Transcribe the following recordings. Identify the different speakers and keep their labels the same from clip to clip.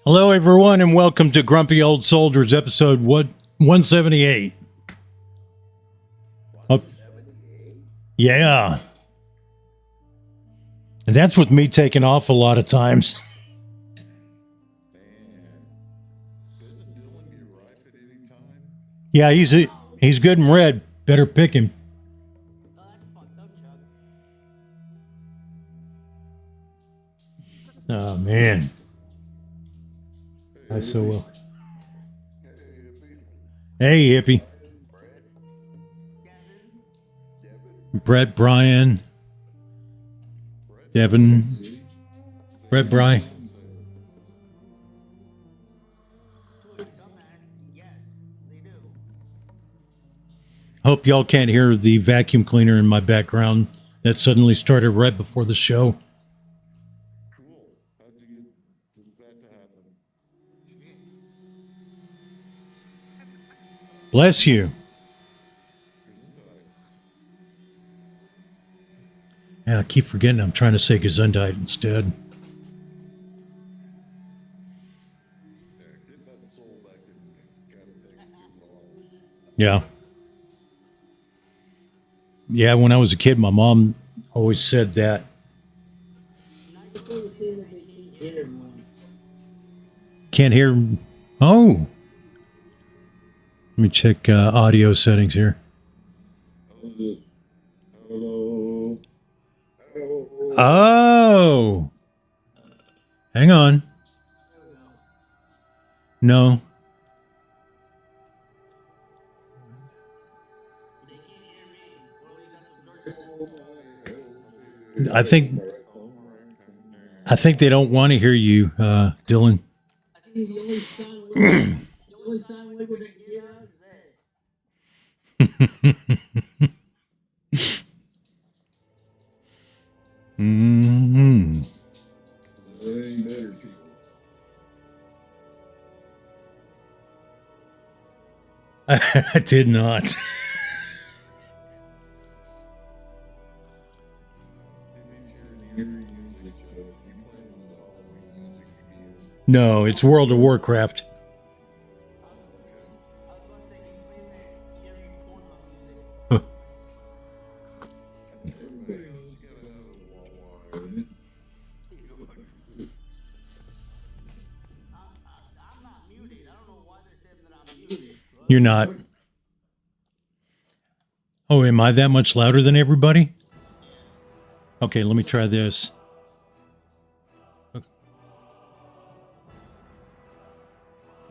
Speaker 1: Hello, everyone, and welcome to Grumpy Old Soldiers, episode 178. Oh, yeah. And that's with me taking off a lot of times. Yeah, he's good and red. Better pick him. Oh, man. I so will. Hey, hippie. Brett, Brian, Devin, Brett, Brian. Hope y'all can't hear the vacuum cleaner in my background that suddenly started right before the show. Bless you. Yeah, I keep forgetting I'm trying to say Gesundheit instead. Yeah. Yeah, when I was a kid, my mom always said that. Can't hear. Oh. Let me check audio settings here. Oh. Hang on. No. I think they don't want to hear you, Dylan. Mm-hmm. I did not. No, it's World of Warcraft. You're not. Oh, am I that much louder than everybody? Okay, let me try this.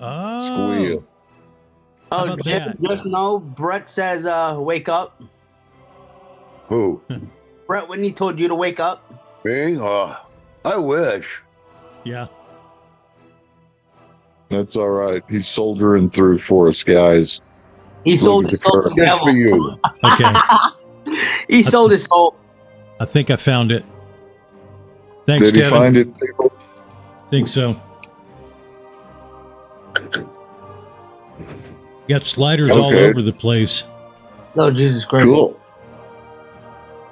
Speaker 1: Oh.
Speaker 2: Squeal.
Speaker 3: Oh, just know Brett says, wake up.
Speaker 2: Who?
Speaker 3: Brett, when he told you to wake up?
Speaker 2: Me? I wish.
Speaker 1: Yeah.
Speaker 4: That's all right. He's soldiering through forest, guys.
Speaker 3: He sold his soul to the
Speaker 2: Good
Speaker 3: devil.
Speaker 2: for you.
Speaker 1: Okay.
Speaker 3: He sold his soul.
Speaker 1: I think I found it. Thanks,
Speaker 4: Did he
Speaker 1: Kevin.
Speaker 4: find it?
Speaker 1: Think so. Got sliders all
Speaker 4: Okay.
Speaker 1: over the place.
Speaker 3: Oh, Jesus Christ.
Speaker 4: Cool.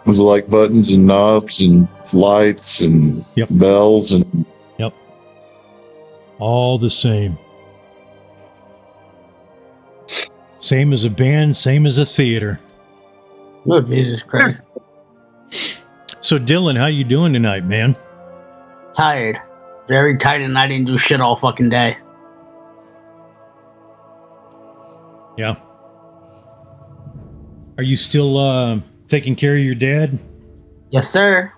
Speaker 4: It was like buttons and knobs and lights and
Speaker 1: Yep.
Speaker 4: bells and
Speaker 1: All the same. Same as a band, same as a theater.
Speaker 3: Oh, Jesus Christ.
Speaker 1: So, Dylan, how you doing tonight, man?
Speaker 3: Tired. Very tired, and I didn't do shit all fucking day.
Speaker 1: Yeah. Are you still taking care of your dad?
Speaker 3: Yes, sir.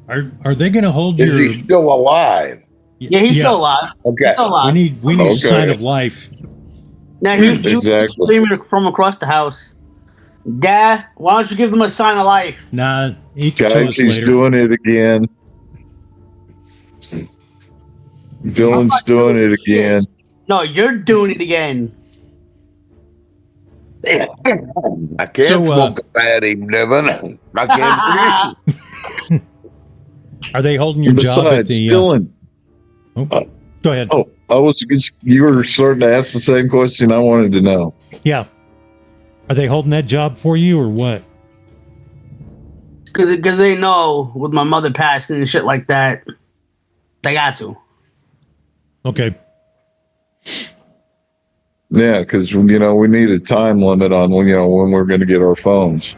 Speaker 1: Are they going to hold
Speaker 2: Is
Speaker 1: your?
Speaker 2: he still alive?
Speaker 3: Yeah, he's still alive.
Speaker 2: Okay.
Speaker 3: He's still alive.
Speaker 1: We need a
Speaker 2: Okay.
Speaker 1: sign of life.
Speaker 3: Now, he was
Speaker 4: Exactly.
Speaker 3: screaming from across the house. Dad, why don't you give them a sign of life?
Speaker 1: Nah, he can tell
Speaker 4: guys,
Speaker 1: us
Speaker 4: he's
Speaker 1: later.
Speaker 4: doing it again. Dylan's doing it again.
Speaker 3: No, you're doing it again.
Speaker 2: I can't
Speaker 1: So,
Speaker 2: smoke at him, Devin. I can't breathe.
Speaker 1: Are they holding your job at
Speaker 4: Besides,
Speaker 1: the?
Speaker 4: Dylan.
Speaker 1: Go ahead.
Speaker 4: Oh, you were starting to ask the same question I wanted to know.
Speaker 1: Yeah. Are they holding that job for you or what?
Speaker 3: Because they know with my mother passing and shit like that, they got to.
Speaker 1: Okay.
Speaker 4: Yeah, because you know we need a time limit on when we're going to get our phones.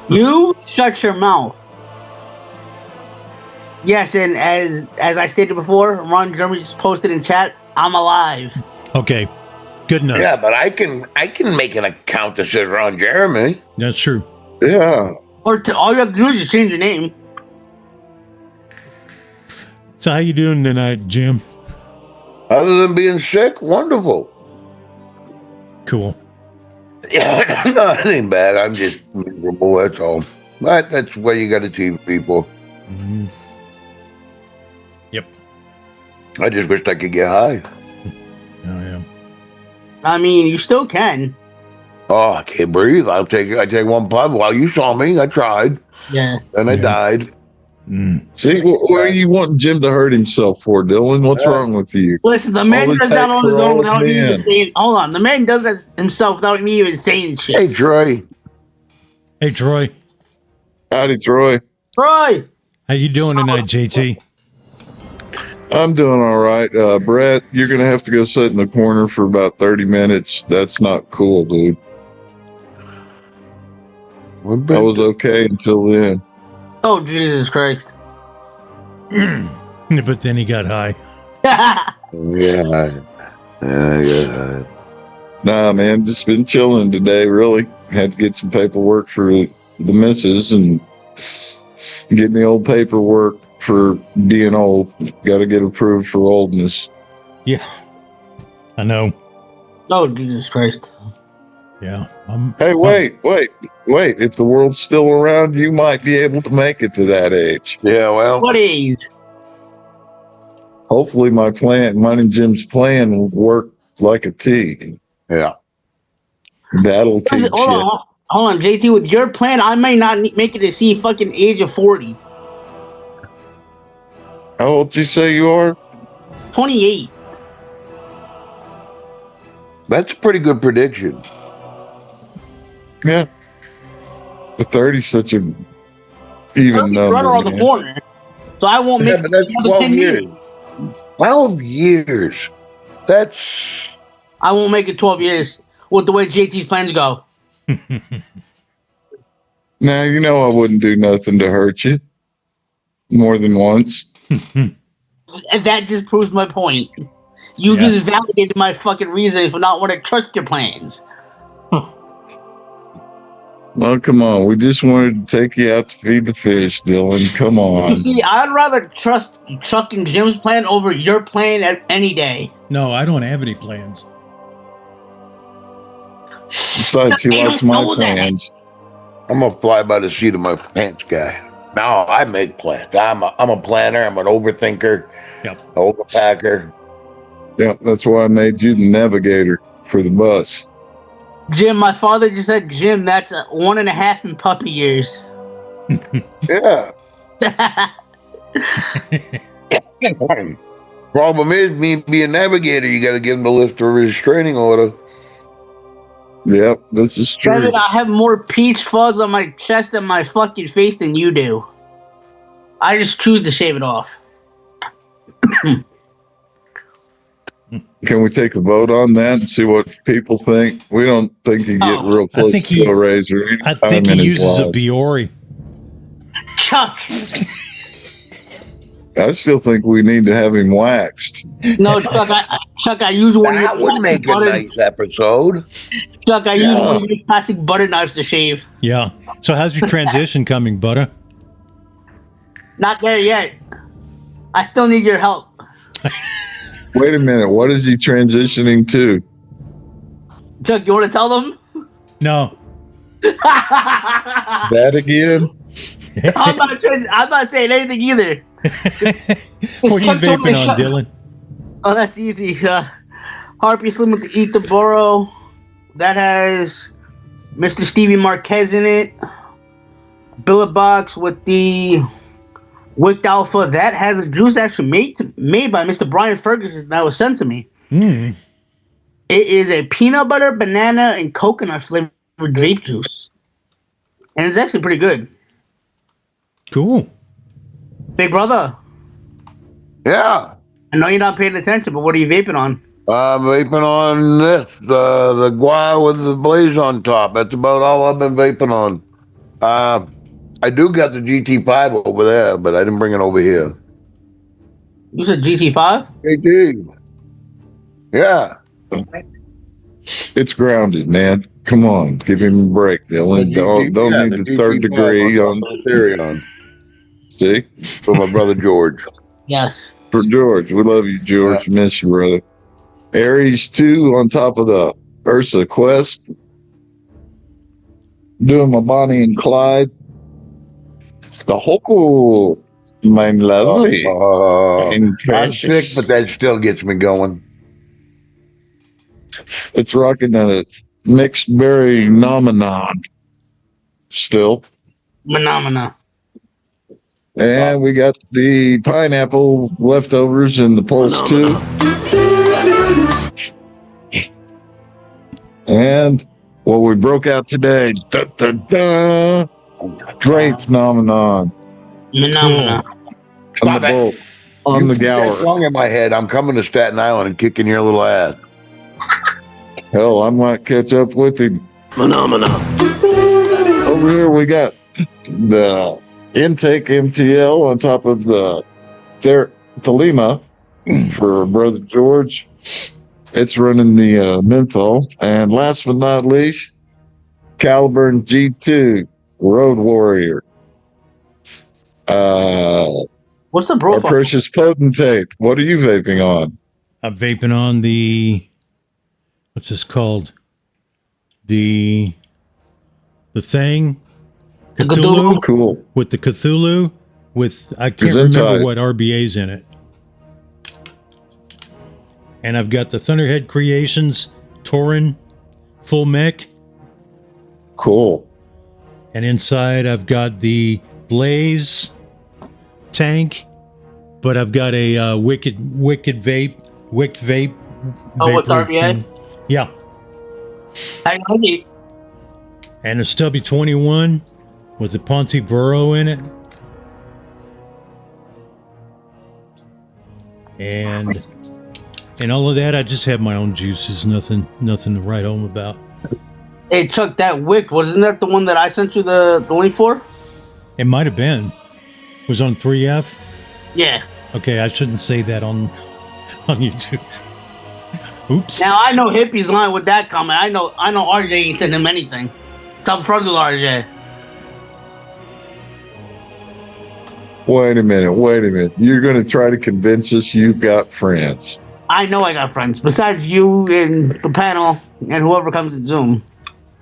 Speaker 3: You shut your mouth. Yes, and as I stated before, Ron Jeremy just posted in chat, I'm alive.
Speaker 1: Okay. Good enough.
Speaker 2: Yeah, but I can make an account that says Ron Jeremy.
Speaker 1: That's true.
Speaker 4: Yeah.
Speaker 3: Or all you have to do is just change your name.
Speaker 1: So how you doing tonight, Jim?
Speaker 2: Other than being sick, wonderful.
Speaker 1: Cool.
Speaker 2: Yeah, nothing bad. I'm just miserable, that's all. But that's what you got to teach people.
Speaker 1: Mm-hmm. Yep.
Speaker 2: I just wished I could get high.
Speaker 1: Oh, yeah.
Speaker 3: I mean, you still can.
Speaker 2: Oh, I can't breathe. I take one puff. Well, you saw me. I tried.
Speaker 3: Yeah.
Speaker 2: And I
Speaker 1: Yeah.
Speaker 2: died.
Speaker 1: Mm.
Speaker 4: See, what are you wanting Jim to hurt himself for, Dylan? What's wrong with you?
Speaker 3: Listen, the man
Speaker 4: Always
Speaker 3: does that
Speaker 4: take
Speaker 3: on
Speaker 4: for
Speaker 3: his own
Speaker 4: old
Speaker 3: without me even
Speaker 4: man.
Speaker 3: saying. Hold on, the man does that himself without me even saying shit.
Speaker 2: Hey, Troy.
Speaker 1: Hey, Troy.
Speaker 4: Howdy, Troy.
Speaker 3: Troy,
Speaker 1: How you doing tonight, JT?
Speaker 4: I'm doing all right. Brett, you're going to have to go sit in the corner for about 30 minutes. That's not cool, dude. I was okay until then.
Speaker 3: oh Jesus Christ!
Speaker 1: But then he got high.
Speaker 2: Yeah.
Speaker 4: Nah, man, just been chilling today, really. Had to get some paperwork for the missus and get me old paperwork for being old. Got to get approved for oldness.
Speaker 1: Yeah. I know.
Speaker 3: Oh Jesus Christ!
Speaker 1: Yeah.
Speaker 4: Hey, wait. If the world's still around, you might be able to make it to that age.
Speaker 2: Yeah, well.
Speaker 3: What age?
Speaker 4: Hopefully mine and Jim's plan will work like a T.
Speaker 2: Yeah.
Speaker 4: That'll teach
Speaker 3: Hold
Speaker 4: you.
Speaker 3: on, JT. With your plan, I may not make it to see fucking age of 40.
Speaker 4: How old do you say you are?
Speaker 3: 28.
Speaker 2: That's a pretty good prediction.
Speaker 4: Yeah. But 30's such a even number.
Speaker 3: Right around the
Speaker 4: Man.
Speaker 3: corner. So I won't
Speaker 2: Yeah,
Speaker 3: make
Speaker 2: but that's
Speaker 3: another
Speaker 2: 12
Speaker 3: 10
Speaker 2: years. 12 years. That's...
Speaker 3: I won't make it 12 years with the way JT's plans go.
Speaker 4: Now, you know I wouldn't do nothing to hurt you more than once.
Speaker 3: And that just proves my point. You
Speaker 1: Yeah.
Speaker 3: just validated my fucking reason for not wanting to trust your plans.
Speaker 4: Well, come on. We just wanted to take you out to feed the fish, Dylan. Come on.
Speaker 3: See, I'd rather trust Chuck and Jim's plan over your plan any day.
Speaker 1: No, I don't have any plans.
Speaker 4: Besides, he
Speaker 3: They
Speaker 4: likes
Speaker 3: don't
Speaker 4: my
Speaker 3: know that.
Speaker 4: plans.
Speaker 2: I'm a fly by the seat of my pants guy. No, I make plans. I'm a planner. I'm an overthinker.
Speaker 1: Yep.
Speaker 2: Overpacker.
Speaker 4: Yep, that's why I made you the navigator for the bus.
Speaker 3: Jim, my father just said, Jim, that's 1.5 in puppy years.
Speaker 2: Yeah. Problem is, me being a navigator, you got to give him the lift or restraining order.
Speaker 4: Yep, this is true.
Speaker 3: Kevin, I have more peach fuzz on my chest and my fucking face than you do. I just choose to shave it off.
Speaker 4: Can we take a vote on that and see what people think? We don't think you get real close
Speaker 1: think
Speaker 4: to
Speaker 1: he-
Speaker 4: a razor.
Speaker 1: I think he uses a Biore.
Speaker 3: Chuck!
Speaker 4: I still think we need to have him waxed.
Speaker 3: No, Chuck, I use one
Speaker 2: That
Speaker 3: of
Speaker 2: would
Speaker 3: your
Speaker 2: make a
Speaker 3: butter.
Speaker 2: nice episode.
Speaker 3: Chuck, I use
Speaker 4: Yeah.
Speaker 3: one of your classic butter knives to shave.
Speaker 1: Yeah. So how's your transition coming, Butter?
Speaker 3: Not there yet. I still need your help.
Speaker 4: Wait a minute, what is he transitioning to?
Speaker 3: Chuck, you want to tell them?
Speaker 1: No.
Speaker 4: That again?
Speaker 3: I'm not saying anything either.
Speaker 1: What are you
Speaker 3: Chuck told me
Speaker 1: vaping on,
Speaker 3: shut-
Speaker 1: Dylan?
Speaker 3: Oh, that's easy. Harpy Slim with the Eat the Burrow. That has Mr. Stevie Marquez in it. Billet Box with the Wicked Alpha. That has a juice actually made by Mr. Brian Ferguson that was sent to me.
Speaker 1: Mm.
Speaker 3: It is a peanut butter, banana, and coconut flavored vape juice. And it's actually pretty good.
Speaker 1: Cool.
Speaker 3: Big brother,
Speaker 2: Yeah.
Speaker 3: I know you're not paying attention, but what are you vaping on?
Speaker 2: I'm vaping on this, the Gua with the blaze on top. That's about all I've been vaping on. I do got the GT5 over there, but I didn't bring it over here.
Speaker 3: You said GT5?
Speaker 2: GT. Yeah.
Speaker 4: It's grounded, man. Come on, give him a break, Dylan. Don't need the third degree on
Speaker 2: Therion.
Speaker 4: See?
Speaker 2: For my brother George.
Speaker 3: Yes.
Speaker 4: For George. We love you, George. Miss you, brother. Aries 2 on top of the Ursa Quest. Doing my Bonnie and Clyde. The Hoku, my lovely. And
Speaker 2: I'm
Speaker 4: precious.
Speaker 2: sick, but that still gets me going.
Speaker 4: It's rocking a mixed berry phenomenon still.
Speaker 3: Phenomena.
Speaker 4: And we got the pineapple leftovers in the Pulse 2. And what we broke out today. Da, da, da, great phenomenon.
Speaker 3: Phenomena.
Speaker 4: On the bolt. On the
Speaker 2: You keep that
Speaker 4: Gower.
Speaker 2: song in my head. I'm coming to Staten Island and kicking your little ass.
Speaker 4: Hell, I might catch up with him.
Speaker 5: Phenomena.
Speaker 4: Over here we got the intake MTL on top of the Thelema for Brother George. It's running the menthol. And last but not least, Caliburn G2 Road Warrior.
Speaker 3: What's the
Speaker 4: Our
Speaker 3: profile?
Speaker 4: precious potentate. What are you vaping on?
Speaker 1: I'm vaping on the, what's this called? The thing.
Speaker 3: The Cthulhu?
Speaker 4: Cool.
Speaker 1: With the Cthulhu. With, I can't
Speaker 4: Gesundheit.
Speaker 1: remember what RBA's in it. And I've got the Thunderhead Creations Tauren full mech.
Speaker 4: Cool.
Speaker 1: And inside I've got the Blaze tank. But I've got a Wicked Vape.
Speaker 3: Oh, with
Speaker 1: vapor
Speaker 3: RBA?
Speaker 1: thing. Yeah.
Speaker 3: I like it.
Speaker 1: And a Stubby 21 with the Ponzi Burrow in it. And all of that, I just have my own juices. Nothing to write home about.
Speaker 3: Hey, Chuck, that wick, wasn't that the one that I sent you the link for?
Speaker 1: It might have been. It was on 3F.
Speaker 3: Yeah.
Speaker 1: Okay, I shouldn't say that on YouTube. Oops.
Speaker 3: Now I know Hippie's lying with that comment. I know RJ ain't sent him anything. I'm friends with RJ.
Speaker 4: Wait a minute. You're going to try to convince us you've got friends.
Speaker 3: I know I got friends. Besides you and the panel and whoever comes in Zoom.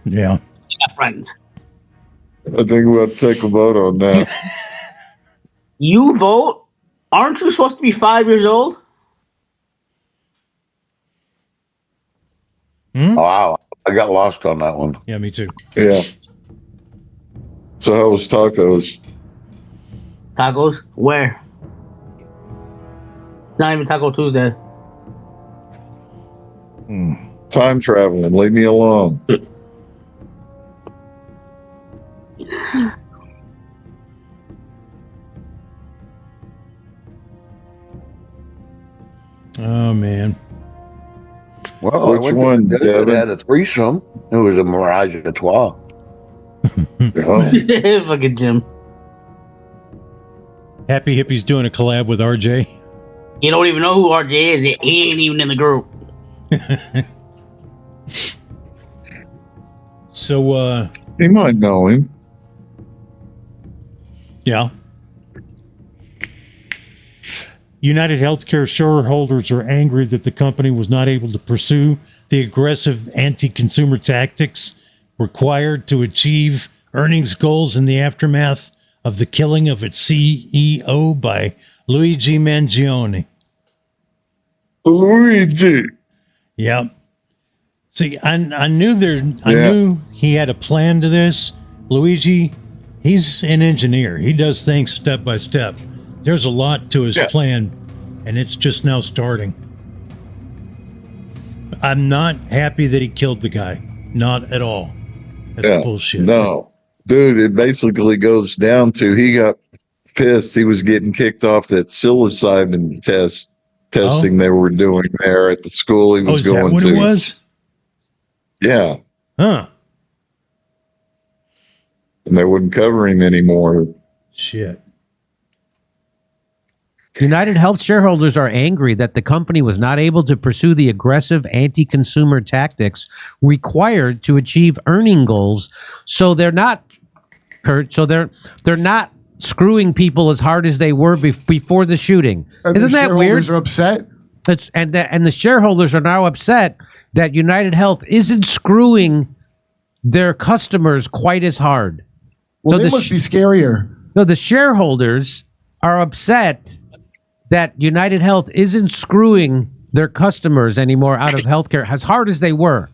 Speaker 1: Yeah.
Speaker 3: I got friends.
Speaker 4: I think we'll take a vote on that.
Speaker 3: You vote? Aren't you supposed to be 5 years old?
Speaker 2: Wow. I got lost on that one.
Speaker 1: Yeah, me too.
Speaker 4: Yeah. So how was tacos?
Speaker 3: Tacos? Where? Not even Taco Tuesday.
Speaker 4: Time traveling. Leave me alone.
Speaker 1: Oh, man.
Speaker 2: Well,
Speaker 4: Which
Speaker 2: I went
Speaker 4: one,
Speaker 2: to the
Speaker 4: Devin?
Speaker 2: that had a threesome. It was a Mirage à Trois.
Speaker 4: Oh,
Speaker 3: Fucking Jim.
Speaker 1: Happy Hippie's doing a collab with RJ.
Speaker 3: You don't even know who RJ is. He ain't even in the group.
Speaker 1: So,
Speaker 4: he might know him.
Speaker 1: yeah. United Healthcare shareholders are angry that the company was not able to pursue the aggressive anti-consumer tactics required to achieve earnings goals in the aftermath of the killing of its CEO by Luigi Mangione.
Speaker 4: Luigi.
Speaker 1: Yep. See, I knew knew he had a plan to this. Luigi, he's an engineer. He does things step by step. There's a lot to his plan, and it's just now starting. I'm not happy that he killed the guy. Not at all. That's bullshit.
Speaker 4: No. Dude, it basically goes down to he got pissed. He was getting kicked off that psilocybin test testing they were doing there at the school he was
Speaker 1: is that
Speaker 4: going
Speaker 1: what
Speaker 4: to.
Speaker 1: it was?
Speaker 4: Yeah.
Speaker 1: Huh.
Speaker 4: And they wouldn't cover him anymore.
Speaker 1: Shit.
Speaker 5: United Health shareholders are angry that the company was not able to pursue the aggressive anti-consumer tactics required to achieve earning goals. So they're not, Kurt. So they're not screwing people as hard as they were before the shooting.
Speaker 6: And
Speaker 5: Isn't
Speaker 6: the
Speaker 5: that weird?
Speaker 6: shareholders are upset.
Speaker 5: And the shareholders are now upset that United Health isn't screwing their customers quite as hard.
Speaker 6: Well,
Speaker 5: So
Speaker 6: they
Speaker 5: the
Speaker 6: must be scarier.
Speaker 5: No, the shareholders are upset that United Health isn't screwing their customers anymore out of healthcare as hard as they were.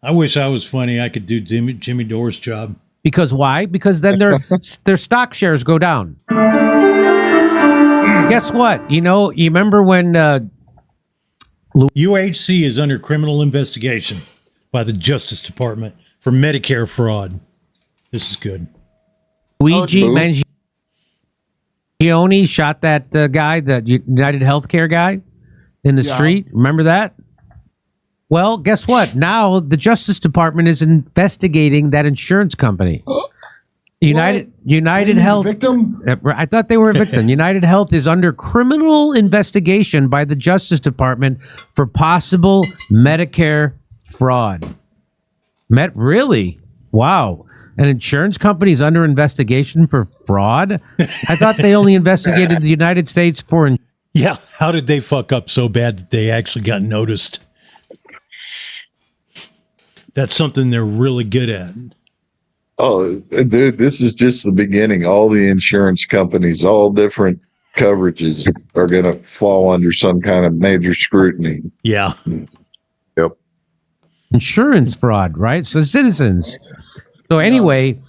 Speaker 1: I wish I was funny. I could do Jimmy Dore's job.
Speaker 5: Because why? Because then their stock shares go down. Guess what? You remember when
Speaker 1: UHC is under criminal investigation by the Justice Department for Medicare fraud. This is good.
Speaker 5: Luigi Mangione shot that guy, the United Healthcare guy, in the street? Remember that? Well, guess what? Now the Justice Department is investigating that insurance company. United Health
Speaker 6: Victim?
Speaker 5: I thought they were a victim. United Health is under criminal investigation by the Justice Department for possible Medicare fraud. Really? Wow. An insurance company is under investigation for fraud? I thought they only investigated the United States for...
Speaker 1: Yeah, how did they fuck up so bad that they actually got noticed? That's something they're really good at.
Speaker 4: Oh, dude, this is just the beginning. All the insurance companies, all different coverages are going to fall under some kind of major scrutiny.
Speaker 1: Yeah.
Speaker 2: Yep.
Speaker 5: Insurance fraud, right? So citizens. So anyway,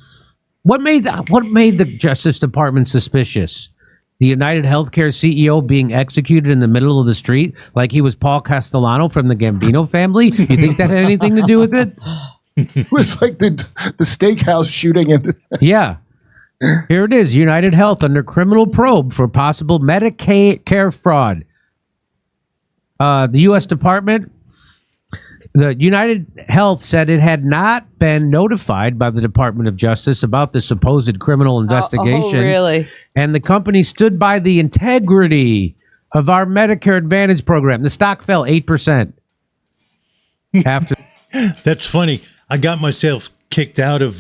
Speaker 5: what made the Justice Department suspicious? The United Healthcare CEO being executed in the middle of the street like he was Paul Castellano from the Gambino family? You think that had anything to do with it?
Speaker 6: It was like the steakhouse shooting.
Speaker 5: Yeah. Here it is. United Health under criminal probe for possible Medicare fraud. The U.S. Department, the United Health said it had not been notified by the Department of Justice about the supposed criminal investigation.
Speaker 7: Oh, really?
Speaker 5: And the company stood by the integrity of our Medicare Advantage program. The stock fell 8% after.
Speaker 1: That's funny. I got myself kicked out of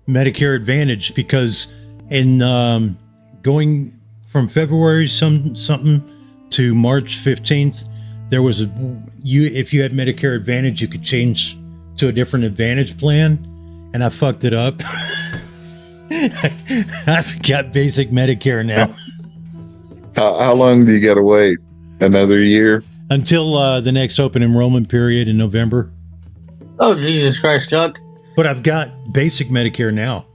Speaker 1: Medicare Advantage because in going from February something to March 15th, there was if you had Medicare Advantage, you could change to a different Advantage plan, and I fucked it up. I've got basic Medicare now.
Speaker 4: How long do you got to wait? Another year?
Speaker 1: Until the next open enrollment period in November.
Speaker 3: Oh, Jesus Christ, Chuck.
Speaker 1: But I've got basic Medicare now.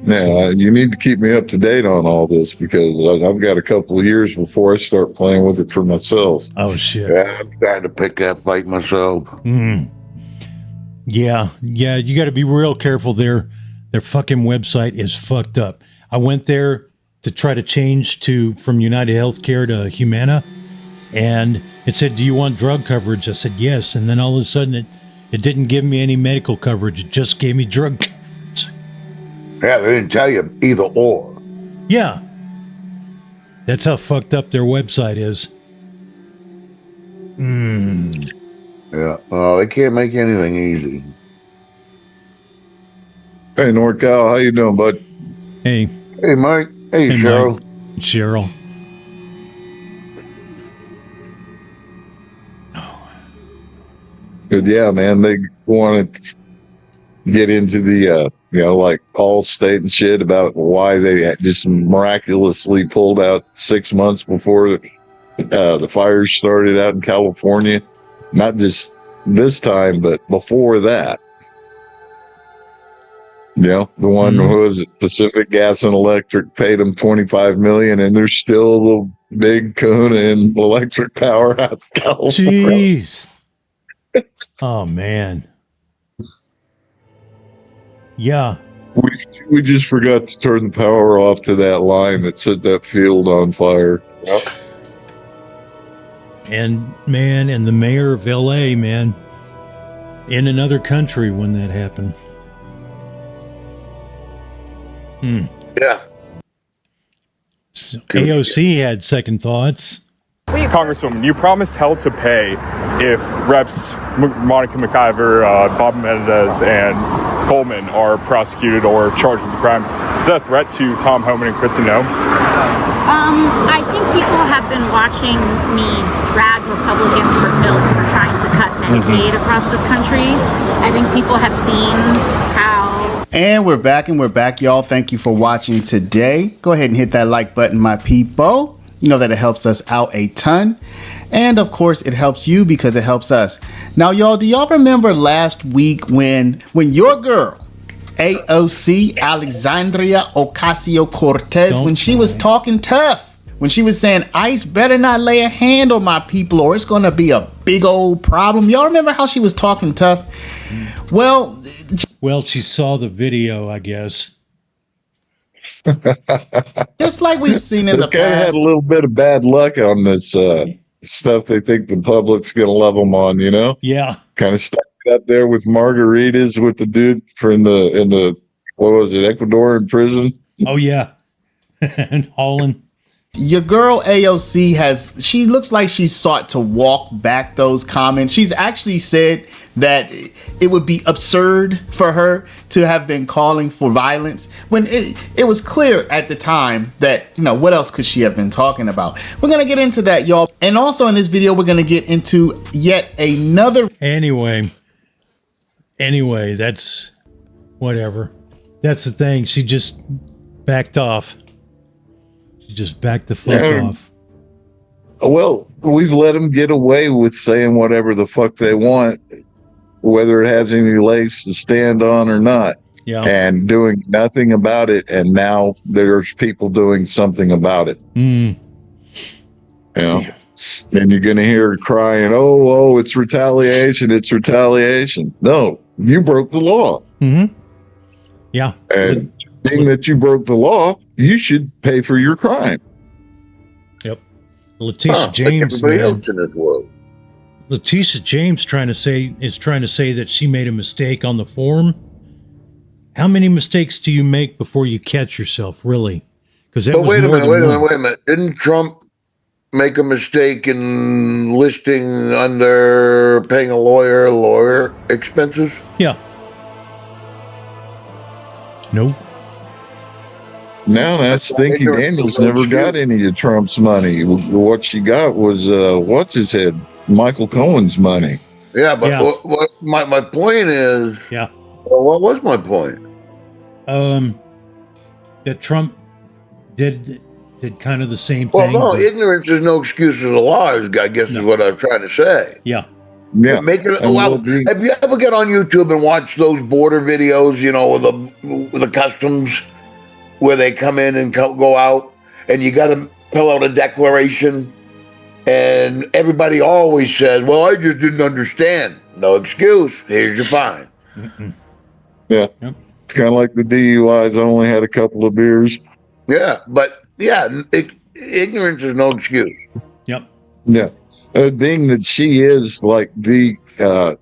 Speaker 4: Yeah, you need to keep me up to date on all this because I've got a couple of years before I start playing with it for myself.
Speaker 1: Oh, shit.
Speaker 2: Yeah, I'm trying to pick that fight myself.
Speaker 1: Yeah, you got to be real careful there. Their fucking website is fucked up. I went there to try to change from United Healthcare to Humana, and it said, "Do you want drug coverage?" I said, "Yes." And then all of a sudden, it didn't give me any medical coverage. It just gave me drug coverage.
Speaker 2: Yeah, they didn't tell you either or.
Speaker 1: Yeah. That's how fucked up their website is.
Speaker 2: Yeah, they can't make anything easy.
Speaker 4: Hey, NorCal, how you doing, bud?
Speaker 1: Hey,
Speaker 2: Hey, Mike. Hey, Cheryl.
Speaker 1: Mike. Cheryl.
Speaker 4: But yeah, man, they want to get into the, like Allstate and shit about why they had just miraculously pulled out 6 months before the fires started out in California. Not just this time, but before that. The one who was it, Pacific Gas and Electric paid them $25 million, and they're still the big kahuna in electric power out of California.
Speaker 1: Jeez. Oh, man. Yeah.
Speaker 4: We just forgot to turn the power off to that line that set that field on fire.
Speaker 2: Yep.
Speaker 1: And the mayor of LA, man, in another country when that happened.
Speaker 2: Yeah.
Speaker 1: So AOC had second thoughts.
Speaker 7: Congresswoman, you promised hell to pay if Reps Monica McIver, Bob Menendez, and Coleman are prosecuted or charged with the crime. Is that a threat to Tom Homan and Kristen Noem?
Speaker 8: I think people have been watching me drag Republicans for filth for trying to cut Medicaid across this country. I think people have seen how...
Speaker 9: And we're back, y'all. Thank you for watching today. Go ahead and hit that like button, my people. You know that it helps us out a ton. And of course, it helps you because it helps us. Now, y'all, do y'all remember last week when your girl, AOC, Alexandria Ocasio-Cortez, when she was talking tough, when she was saying ICE better not lay a hand on my people or it's going to be a big old problem. Y'all remember how she was talking tough? Well,
Speaker 1: she saw the video, I guess.
Speaker 9: Just like we've seen in the
Speaker 4: They kind of
Speaker 9: past.
Speaker 4: had a little bit of bad luck on this stuff they think the public's going to love them on, you know?
Speaker 1: Yeah.
Speaker 4: Kind of stuck up there with margaritas with the dude in the what was it, Ecuador in prison?
Speaker 1: Oh, yeah. And Holland.
Speaker 9: Your girl AOC she looks like she sought to walk back those comments. She's actually said that it would be absurd for her to have been calling for violence when it was clear at the time that, what else could she have been talking about? We're going to get into that, y'all. And also in this video, we're going to get into yet another.
Speaker 1: Anyway, that's whatever. That's the thing. She just backed off. She just backed the fuck off.
Speaker 4: Well, we've let them get away with saying whatever the fuck they want, whether it has any legs to stand on or not.
Speaker 1: Yeah.
Speaker 4: And doing nothing about it. And now there's people doing something about it.
Speaker 1: Mm.
Speaker 4: Yeah. And you're going to hear her crying, oh, it's retaliation. It's retaliation. No, you broke the law.
Speaker 1: Mm-hmm. Yeah.
Speaker 4: And being that you broke the law, you should pay for your crime.
Speaker 1: Yep. Letitia
Speaker 2: Like
Speaker 1: James,
Speaker 2: everybody
Speaker 1: man.
Speaker 2: else in this world.
Speaker 1: Letitia James is trying to say that she made a mistake on the form. How many mistakes do you make before you catch yourself, really? Because that
Speaker 2: But
Speaker 1: was
Speaker 2: wait a
Speaker 1: more
Speaker 2: minute,
Speaker 1: than
Speaker 2: wait a minute. Didn't Trump make a mistake in listing under paying a lawyer expenses?
Speaker 1: Yeah. Nope.
Speaker 4: Now that Stinky Daniels never got any of Trump's money. What she got was what's his head, Michael Cohen's money.
Speaker 2: Yeah, but
Speaker 1: Yeah.
Speaker 2: What my point is,
Speaker 1: Yeah.
Speaker 2: well, what was my point?
Speaker 1: That Trump did kind of the same
Speaker 2: Well,
Speaker 1: thing.
Speaker 2: no,
Speaker 1: but-
Speaker 2: ignorance is no excuse for the law, I guess is what I'm trying to say.
Speaker 1: yeah.
Speaker 4: Yeah.
Speaker 2: Make it,
Speaker 4: And
Speaker 2: well,
Speaker 4: we'll be-
Speaker 2: have you ever get on YouTube and watch those border videos, with the customs where they come in and go out and you got to fill out a declaration and everybody always says, well, I just didn't understand. No excuse. Here's your fine.
Speaker 4: Yeah.
Speaker 1: Yep.
Speaker 4: It's kind of like the DUIs. I only had a couple of beers.
Speaker 2: Yeah, but ignorance is no excuse.
Speaker 1: Yep.
Speaker 4: Yeah. Being that she is like the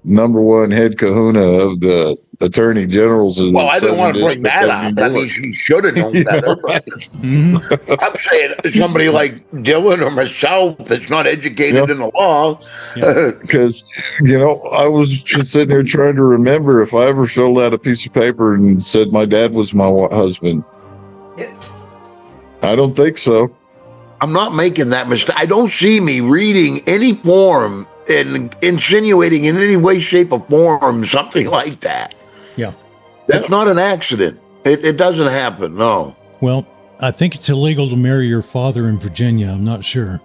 Speaker 4: number one head kahuna of the attorney generals. Of
Speaker 2: Well,
Speaker 4: the
Speaker 2: I didn't want to
Speaker 4: Southern
Speaker 2: bring that
Speaker 4: District of
Speaker 2: up.
Speaker 4: New
Speaker 2: I mean,
Speaker 4: York.
Speaker 2: she should have known better. But
Speaker 1: Mhm.
Speaker 2: I'm saying somebody like Dylan or myself that's not educated
Speaker 4: Yeah.
Speaker 2: in the law.
Speaker 4: Because, I was just sitting there trying to remember if I ever filled out a piece of paper and said my dad was my husband. I don't think so.
Speaker 2: I'm not making that mistake. I don't see me reading any form and insinuating in any way, shape, or form something like that.
Speaker 1: Yeah.
Speaker 2: That's not an accident. It doesn't happen. No.
Speaker 1: Well, I think it's illegal to marry your father in Virginia. I'm not sure.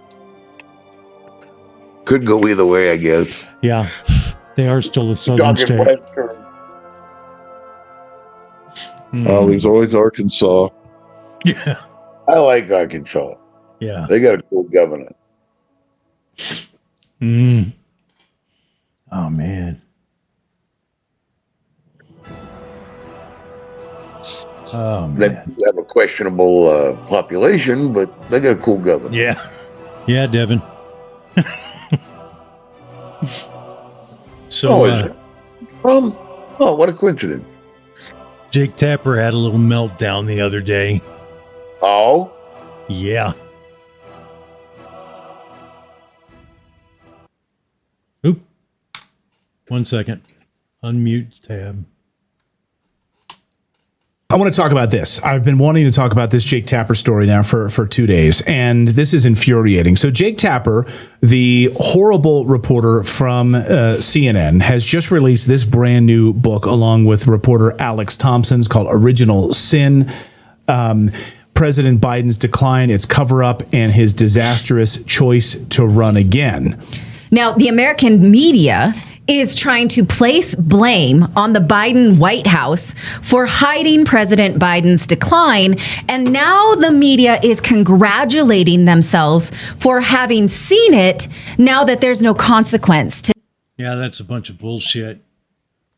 Speaker 2: Could go either way, I guess.
Speaker 1: Yeah. They are still a southern
Speaker 2: Talking
Speaker 1: state.
Speaker 2: Western.
Speaker 4: Well, there's always Arkansas.
Speaker 1: Yeah.
Speaker 2: I like Arkansas.
Speaker 1: Yeah.
Speaker 2: They got a cool governor.
Speaker 1: Mm. Oh, man. Oh,
Speaker 2: They
Speaker 1: man.
Speaker 2: have a questionable population, but they got a cool government.
Speaker 1: Yeah. Yeah, Devin. So,
Speaker 2: Is it? Oh, what a coincidence.
Speaker 1: Jake Tapper had a little meltdown the other day.
Speaker 2: Oh,
Speaker 1: Yeah. Oop. 1 second. Unmute tab.
Speaker 10: I want to talk about this. I've been wanting to talk about this Jake Tapper story now for 2 days, and this is infuriating. So Jake Tapper, the horrible reporter from CNN, has just released this brand new book along with reporter Alex Thompson's called Original Sin. President Biden's decline, its cover-up, and his disastrous choice to run again.
Speaker 11: Now, the American media is trying to place blame on the Biden White House for hiding President Biden's decline. And now the media is congratulating themselves for having seen it now that there's no consequence to.
Speaker 1: Yeah, that's a bunch of bullshit.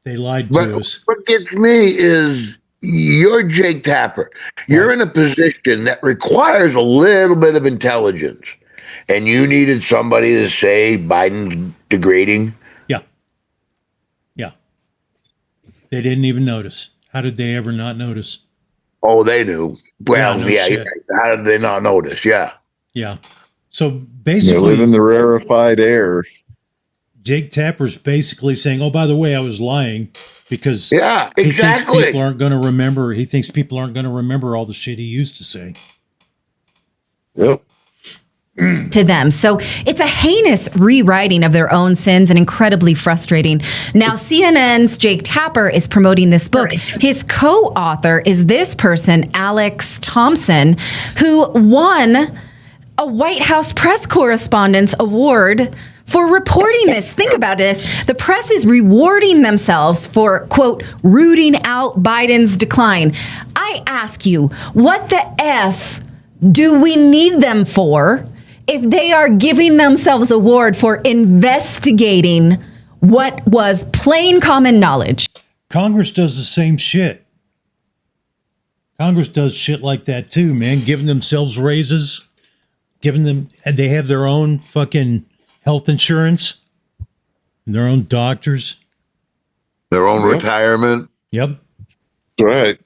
Speaker 1: They lied to
Speaker 2: but
Speaker 1: us.
Speaker 2: what gets me is you're Jake Tapper. You're in a position that requires a little bit of intelligence, and you needed somebody to say Biden's degrading.
Speaker 1: Yeah. They didn't even notice. How did they ever not notice?
Speaker 2: Oh, they knew. Well,
Speaker 1: Yeah, no
Speaker 2: yeah.
Speaker 1: shit.
Speaker 2: How did they not notice? Yeah.
Speaker 1: Yeah. So
Speaker 4: They live
Speaker 1: basically,
Speaker 4: in the rarefied air.
Speaker 1: Jake Tapper's basically saying, oh, by the way, I was lying because
Speaker 2: Yeah,
Speaker 1: he thinks
Speaker 2: exactly.
Speaker 1: people aren't going to remember. He thinks people aren't going to remember all the shit he used to say.
Speaker 4: Yep.
Speaker 11: To them. So it's a heinous rewriting of their own sins and incredibly frustrating. Now, CNN's Jake Tapper is promoting this book. His co-author is this person, Alex Thompson, who won a White House press correspondence award for reporting this. Think about this. The press is rewarding themselves for, quote, rooting out Biden's decline. I ask you, what the F do we need them for if they are giving themselves award for investigating what was plain common knowledge?
Speaker 1: Congress does the same shit. Congress does shit like that too, man. Giving themselves raises, and they have their own fucking health insurance, and their own doctors.
Speaker 2: Their own retirement.
Speaker 1: Yep.
Speaker 4: That's right.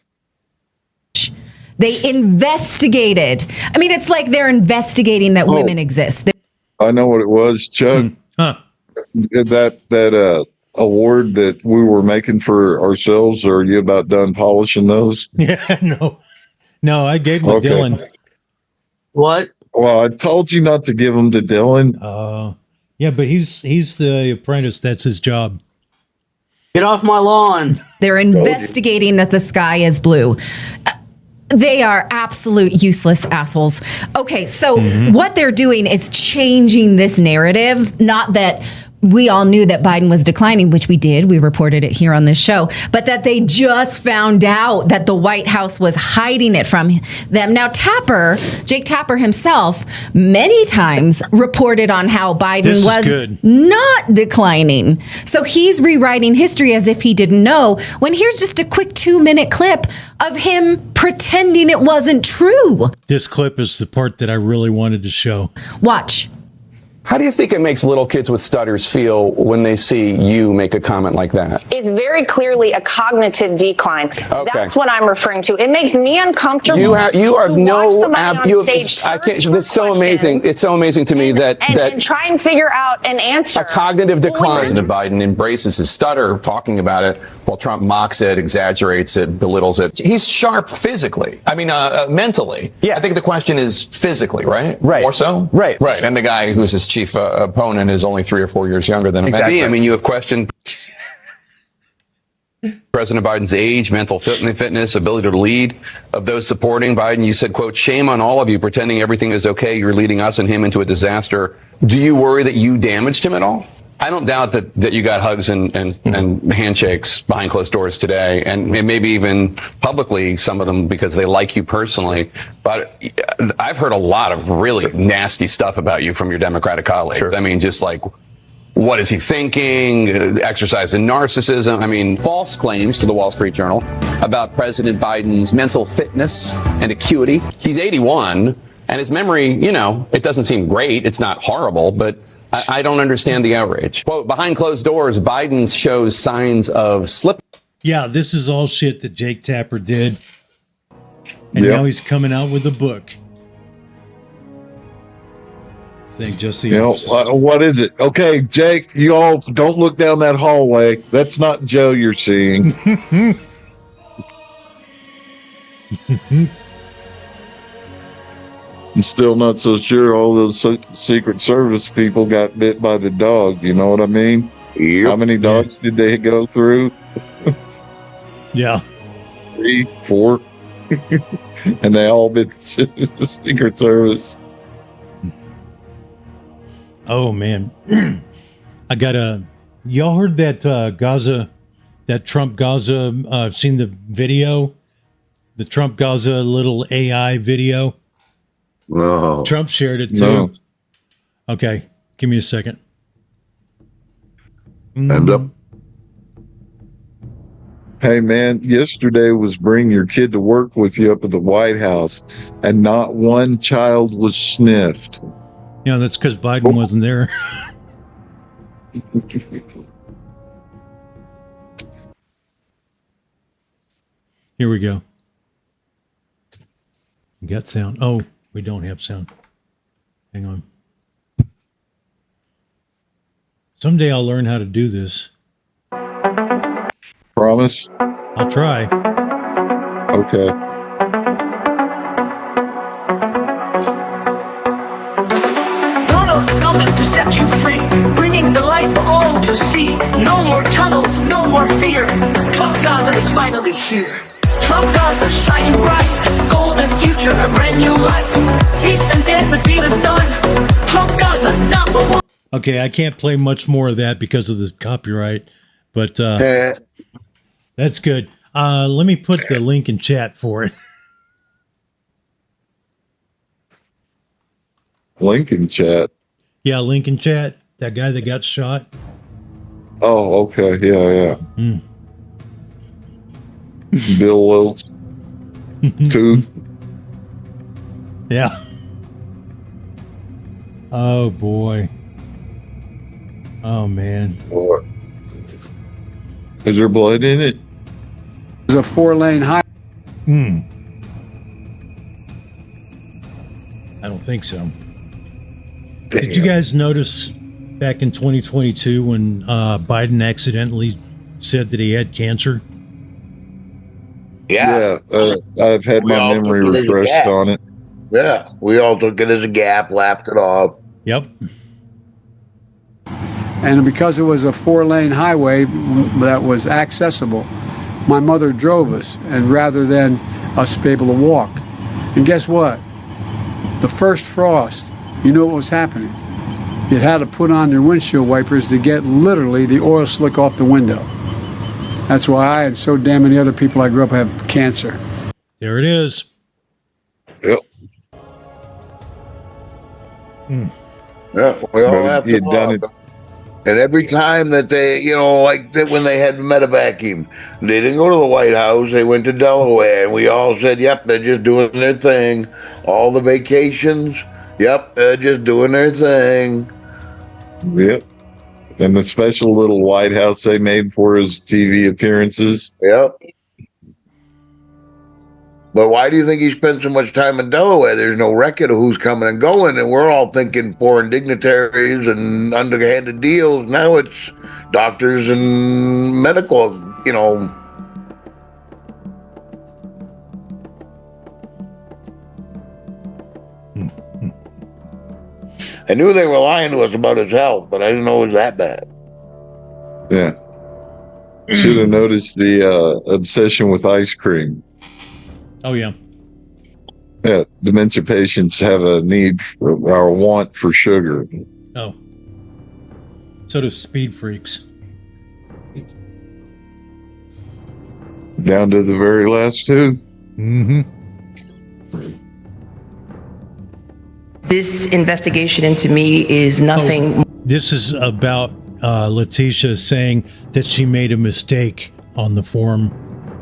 Speaker 11: They investigated. I mean, it's like they're investigating that women exist.
Speaker 4: I know what it was, Chuck.
Speaker 1: Huh.
Speaker 4: That award that we were making for ourselves. Are you about done polishing those?
Speaker 1: Yeah, no, I gave them to Dylan.
Speaker 3: What?
Speaker 4: Well, I told you not to give them to Dylan.
Speaker 1: Yeah, but he's the apprentice. That's his job.
Speaker 3: Get off my lawn.
Speaker 11: They're investigating that the sky is blue. They are absolute useless assholes. Okay, so what they're doing is changing this narrative. Not that we all knew that Biden was declining, which we did. We reported it here on this show. But that they just found out that the White House was hiding it from them. Now, Jake Tapper himself, many times reported on how Biden was not declining. So he's rewriting history as if he didn't know, when here's just a quick 2-minute clip of him pretending it wasn't true.
Speaker 1: This clip is the part that I really wanted to show.
Speaker 11: Watch.
Speaker 12: How do you think it makes little kids with stutters feel when they see you make a comment like that?
Speaker 13: It's very clearly a cognitive decline.
Speaker 12: Okay.
Speaker 13: That's what I'm referring to. It makes me uncomfortable.
Speaker 12: You have
Speaker 13: no.
Speaker 12: I can't. It's so amazing. It's so amazing to me that
Speaker 13: try and figure out an answer.
Speaker 12: A cognitive decline.
Speaker 14: President Biden embraces his stutter, talking about it, while Trump mocks it, exaggerates it, belittles it. He's sharp physically. I mean, mentally. Yeah. I think the question is physically, right?
Speaker 12: Right.
Speaker 14: More so?
Speaker 12: Right.
Speaker 14: Right. And the guy who's his chief opponent is only 3 or 4 years younger than him.
Speaker 12: Exactly.
Speaker 14: I mean, you have questioned President Biden's age, mental fitness, ability to lead. Of those supporting Biden, you said, quote, shame on all of you pretending everything is okay. You're leading us and him into a disaster. Do you worry that you damaged him at all? I don't doubt that you got hugs and handshakes behind closed doors today, and maybe even publicly, some of them because they like you personally. But I've heard a lot of really nasty stuff about you from your Democratic colleagues. Sure. I mean, just like, what is he thinking? Exercise in narcissism. I mean, false claims to the Wall Street Journal about about President Biden's mental fitness and acuity. He's 81, and his memory, it doesn't seem great. It's not horrible, but I don't understand the outrage. Quote, behind closed doors, Biden shows signs of slip.
Speaker 1: Yeah, this is all shit that Jake Tapper did. And now he's coming out with a book. Saying just the opposite.
Speaker 4: What is it? Okay, Jake, you all don't look down that hallway. That's not Joe you're seeing. I'm still not so sure all those Secret Service people got bit by the dog. You know what I mean?
Speaker 2: Yep.
Speaker 4: How many dogs did they go through?
Speaker 1: Yeah.
Speaker 4: 3, 4. And they all bit the Secret Service.
Speaker 1: Oh, man. I got y'all heard that Gaza, that Trump Gaza, seen the video? The Trump Gaza little AI video?
Speaker 2: No.
Speaker 1: Trump shared it too.
Speaker 4: No.
Speaker 1: Okay, give me a second.
Speaker 2: Hands up.
Speaker 4: Hey, man, yesterday was bring your kid to work with you up at the White House, and not one child was sniffed.
Speaker 1: Yeah, that's because Biden wasn't there. Here we go. We got sound. Oh, we don't have sound. Hang on. Someday I'll learn how to do this.
Speaker 4: Promise?
Speaker 1: I'll try.
Speaker 4: Okay.
Speaker 15: Donald's coming to set you free, bringing the light for all to see. No more tunnels, no more fear. Trump Gaza is finally here. Trump Gaza shining bright, golden future, a brand new life. Feast and dance, the deal is done. Trump Gaza #1.
Speaker 1: Okay, I can't play much more of that because of the copyright, but that's good. Let me put the link in chat for it.
Speaker 4: Link in chat.
Speaker 1: Yeah, link in chat. That guy that got shot.
Speaker 4: Oh, okay. Yeah.
Speaker 1: Mm.
Speaker 4: Bill Wilkes. Tooth.
Speaker 1: Yeah. Oh, boy. Oh, man.
Speaker 4: What? Is there blood in it?
Speaker 16: It's a 4-lane highway.
Speaker 1: I don't think so. Did you guys notice back in 2022 when Biden accidentally said that he had cancer?
Speaker 2: Yeah.
Speaker 4: I've had
Speaker 2: We
Speaker 4: my
Speaker 2: all
Speaker 4: memory
Speaker 2: took it as a
Speaker 4: refreshed
Speaker 2: gap.
Speaker 4: on it.
Speaker 2: Yeah, we all took it as a gap, laughed it off.
Speaker 1: Yep.
Speaker 16: And because it was a 4-lane highway that was accessible, my mother drove us, and rather than us be able to walk. And guess what? The first frost, you know what was happening? You had to put on your windshield wipers to get literally the oil slick off the window. That's why I and so damn many other people I grew up have cancer.
Speaker 1: There it is.
Speaker 4: Yep.
Speaker 2: Yeah, we all
Speaker 4: But
Speaker 2: have
Speaker 4: he
Speaker 2: to
Speaker 4: had done
Speaker 2: walk. And every time that they, like when they had Medevacuum, they didn't go to the White House, they went to Delaware, and we all said, yep, they're just doing their thing. All the vacations, yep, they're just doing their thing.
Speaker 4: Yep. And the special little White House they made for his TV appearances.
Speaker 2: Yep. But why do you think he spent so much time in Delaware? There's no record of who's coming and going, and we're all thinking foreign dignitaries and underhanded deals. Now it's doctors and medical, I knew they were lying to us about his health, but I didn't know it was that bad.
Speaker 4: Yeah. Should have noticed the obsession with ice cream.
Speaker 1: Oh, yeah.
Speaker 4: Yeah, dementia patients have a need for, or a want for sugar.
Speaker 1: Oh. So do speed freaks.
Speaker 4: Down to the very last tooth.
Speaker 1: Mm-hmm.
Speaker 17: This investigation into me is nothing.
Speaker 1: Oh, this is about Letitia saying that she made a mistake on the form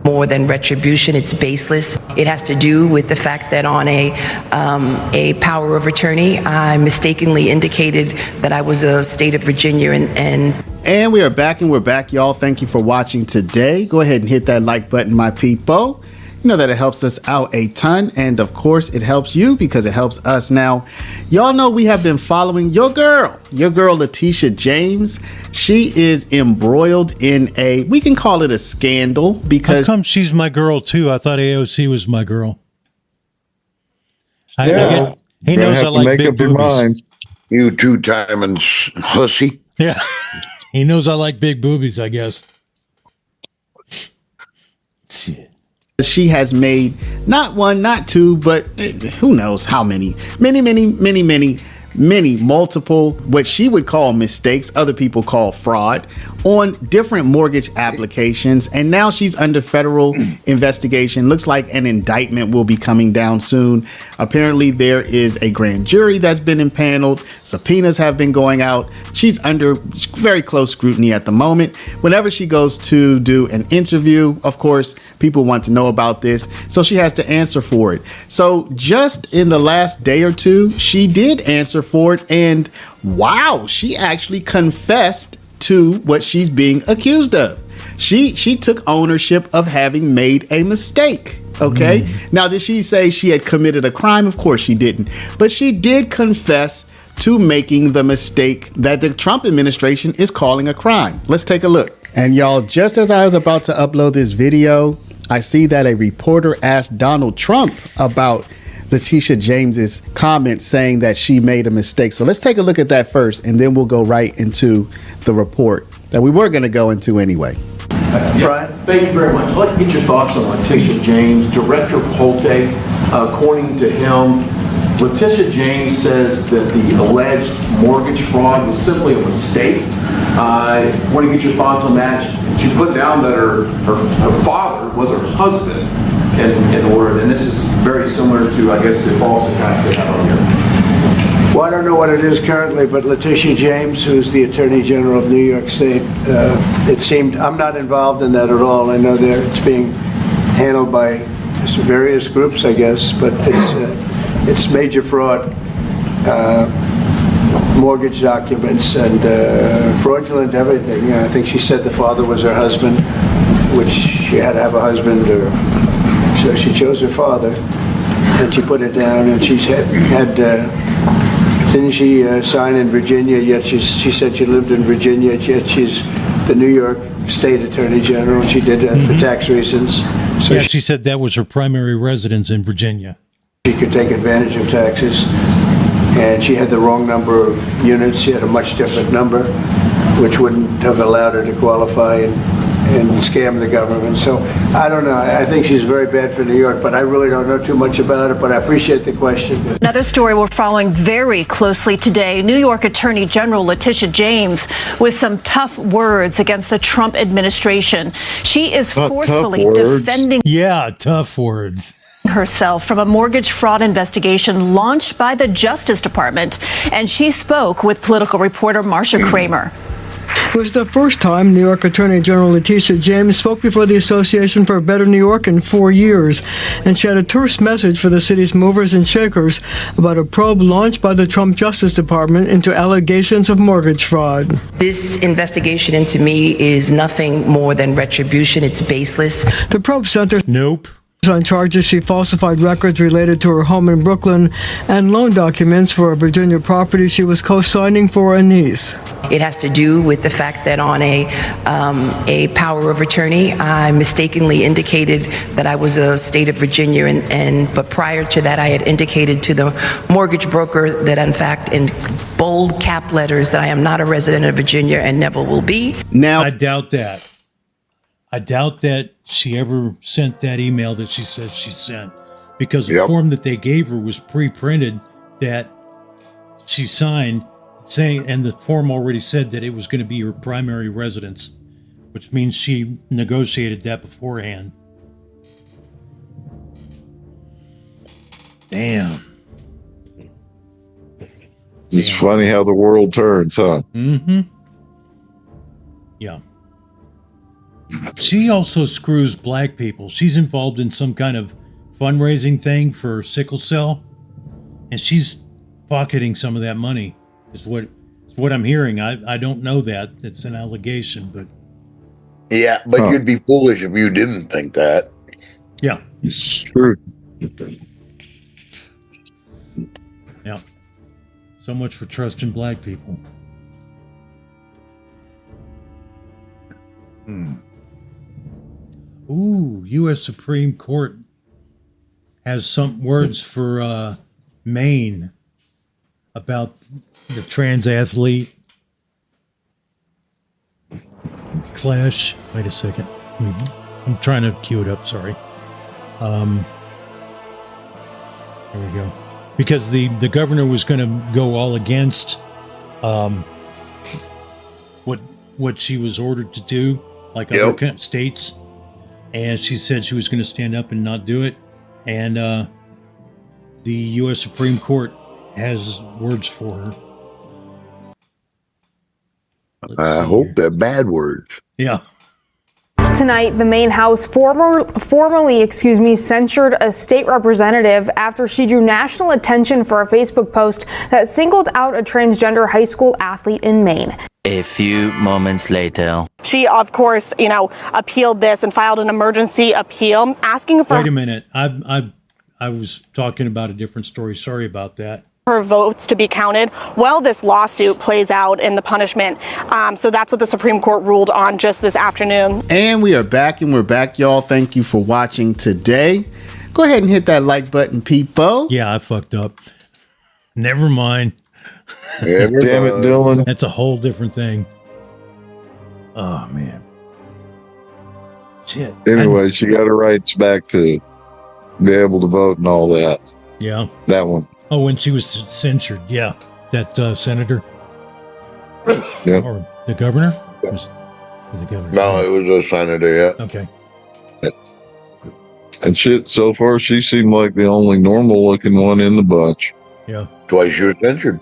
Speaker 17: more than retribution. It's baseless. It has to do with the fact that on a power of attorney, I mistakenly indicated that I was a state of Virginia
Speaker 9: And we are back, and we're back, y'all. Thank you for watching today. Go ahead and hit that like button, my people. You know that it helps us out a ton, and of course it helps you because it helps us. Now, y'all know we have been following your girl Letitia James. She is embroiled in we can call it a scandal because
Speaker 1: how come she's my girl too? I thought AOC was my girl. He knows I like big boobies.
Speaker 2: You two-timing hussy.
Speaker 1: Yeah, he knows I like big boobies, I guess. Shit.
Speaker 9: She has made not one, not two, but who knows how many, multiple, what she would call mistakes, other people call fraud, on different mortgage applications. And now she's under federal investigation. Looks like an indictment will be coming down soon. Apparently there is a grand jury that's been impaneled. Subpoenas have been going out. She's under very close scrutiny at the moment. Whenever she goes to do an interview, of course, people want to know about this. So she has to answer for it. So just in the last day or two, she did answer for it. And wow, she actually confessed to what she's being accused of. She took ownership of having made a mistake. Okay. Now, did she say she had committed a crime? Of course she didn't. But she did confess to making the mistake that the Trump administration is calling a crime. Let's take a look. And y'all, just as I was about to upload this video, I see that a reporter asked Donald Trump about Letitia James's comments saying that she made a mistake. So let's take a look at that first, and then we'll go right into the report that we were going to go into anyway.
Speaker 18: Brian, thank you very much. I'd like to get your thoughts on Letitia James. Director Polte, according to him, Letitia James says that the alleged mortgage fraud was simply a mistake. I want to get your thoughts on that. She put down that her father was her husband in order, and this is very similar to, I guess, the false accounts they have on here.
Speaker 19: Well, I don't know what it is currently, but Letitia James, who's the Attorney General of New York State, it seemed, I'm not involved in that at all. I know it's being handled by various groups, I guess, but it's major fraud, mortgage documents, and fraudulent everything. Yeah, I think she said the father was her husband, which she had to have a husband, so she chose her father, and she put it down, and she's had didn't she sign in Virginia, yet she said she lived in Virginia, yet she's the New York State Attorney General, and she did that for tax reasons. So
Speaker 1: yeah, she said that was her primary residence in Virginia.
Speaker 19: She could take advantage of taxes, and she had the wrong number of units. She had a much different number, which wouldn't have allowed her to qualify and scam the government. So I don't know. I think she's very bad for New York, but I really don't know too much about it, but I appreciate the question.
Speaker 20: Another story we're following very closely today, New York Attorney General Letitia James with some tough words against the Trump administration. She is forcefully defending
Speaker 1: tough words.
Speaker 20: herself from a mortgage fraud investigation launched by the Justice Department, and she spoke with political reporter Marcia Kramer.
Speaker 21: It was the first time New York Attorney General Letitia James spoke before the Association for a Better New York in 4 years, and she had a terse message for the city's movers and shakers about a probe launched by the Trump Justice Department into allegations of mortgage fraud.
Speaker 17: This investigation into me is nothing more than retribution. It's baseless.
Speaker 21: The probe center on charges she falsified records related to her home in Brooklyn and loan documents for a Virginia property she was co-signing for a niece.
Speaker 17: It has to do with the fact that on a power of attorney, I mistakenly indicated that I was a state of Virginia, but prior to that, I had indicated to the mortgage broker that, in fact, in bold cap letters, that I am not a resident of Virginia and never will be.
Speaker 1: Now, I doubt that. I doubt that she ever sent that email that she says she sent, because the form that they gave her was pre-printed that she signed, saying, and the form already said that it was going to be her primary residence, which means she negotiated that beforehand.
Speaker 4: Damn. It's funny how the world turns, huh?
Speaker 1: Mm-hmm. Yeah. She also screws black people. She's involved in some kind of fundraising thing for sickle cell, and she's pocketing some of that money. Is what I'm hearing. I don't know that. It's an allegation, but
Speaker 2: Yeah, but you'd be foolish if you didn't think that.
Speaker 1: yeah,
Speaker 4: It's true.
Speaker 1: yeah. So much for trusting black people. Ooh, U.S. Supreme Court has some words for Maine about the trans athlete clash. Wait a second. I'm trying to cue it up. Sorry. There we go. Because the governor was going to go all against what she was ordered to do, like other states, and she said she was going to stand up and not do it. And the U.S. Supreme Court has words for her.
Speaker 2: I hope they're bad words.
Speaker 1: Yeah.
Speaker 6: Tonight, the Maine House formally censured a state representative after she drew national attention for a Facebook post that singled out a transgender high school athlete in Maine.
Speaker 22: A few moments later.
Speaker 23: She, of course, appealed this and filed an emergency appeal asking for...
Speaker 1: Wait a minute. I was talking about a different story. Sorry about that.
Speaker 23: Her votes to be counted while this lawsuit plays out in the punishment. So that's what the Supreme Court ruled on just this afternoon.
Speaker 9: And we are back, y'all. Thank you for watching today. Go ahead and hit that like button, people.
Speaker 1: Yeah, I fucked up. Never mind.
Speaker 4: Damn it, Dylan.
Speaker 1: That's a whole different thing. Oh, man. Shit.
Speaker 4: Anyway, she got her rights back to be able to vote and all that.
Speaker 1: Yeah.
Speaker 4: That one.
Speaker 1: Oh, when she was censured. Yeah. That senator.
Speaker 4: Yeah.
Speaker 1: Or the governor? Was the governor?
Speaker 2: No, it was a senator, yeah.
Speaker 1: Okay.
Speaker 4: And shit, so far she seemed like the only normal looking one in the bunch.
Speaker 1: Yeah.
Speaker 2: Twice she was censured.